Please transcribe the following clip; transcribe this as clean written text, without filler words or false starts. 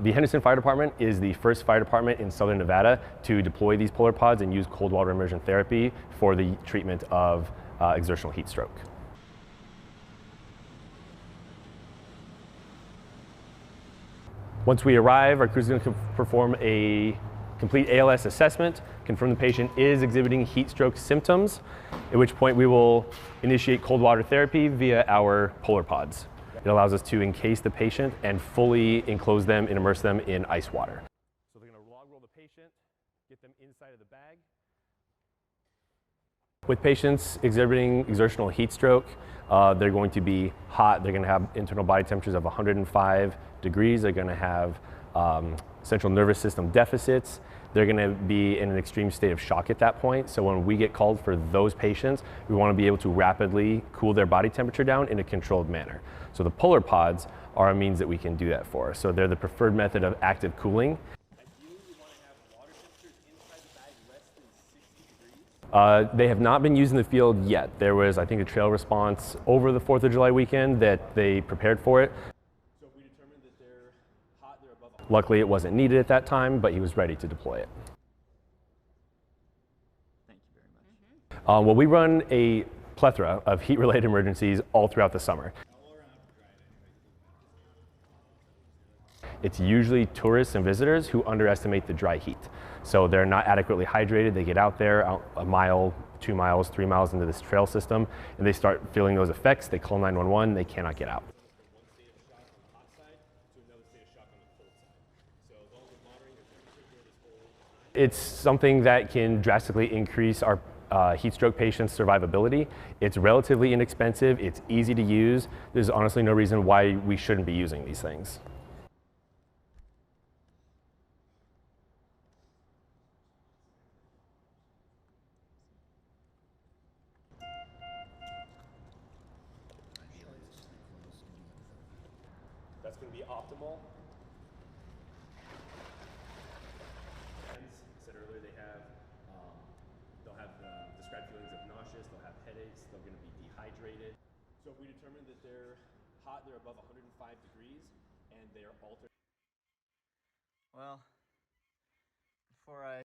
The Henderson Fire Department is the first fire department in Southern Nevada to deploy these polar pods and use cold water immersion therapy for the treatment of exertional heat stroke. Once we arrive, our crew is going to perform a complete ALS assessment, confirm the patient is exhibiting heat stroke symptoms, at which point we will initiate cold water therapy via our polar pods. It allows us to encase the patient and fully enclose them and immerse them in ice water. So they're going to log roll the patient, get them inside of the bag. With patients exhibiting exertional heat stroke, they're going to be hot. They're going to have internal body temperatures of 105 degrees. They're going to have central nervous system deficits. They're going to be in an extreme state of shock at that point. So when we get called for those patients, we want to be able to rapidly cool their body temperature down in a controlled manner. So the polar pods are a means that we can do that for. So they're the preferred method of active cooling. They have not been used in the field yet. There was, I think, a trail response over the 4th of July weekend that they prepared for it. So if we determined that they're hot, they're above. Luckily, it wasn't needed at that time, but he was ready to deploy it. Thank you very much. Well, we run a plethora of heat-related emergencies all throughout the summer. It's usually tourists and visitors who underestimate the dry heat. So they're not adequately hydrated. They get out there a mile, 2 miles, 3 miles into this trail system, and they start feeling those effects. They call 911. They cannot get out. It's something that can drastically increase our heat stroke patients' survivability. It's relatively inexpensive. It's easy to use. There's honestly no reason why we shouldn't be using these things. That's going to be optimal. As I said earlier, they'll have described feelings of nauseous, they'll have headaches, they're going to be dehydrated. So if we determine that they're hot, they're above 105 degrees, and they are altered. Well, before I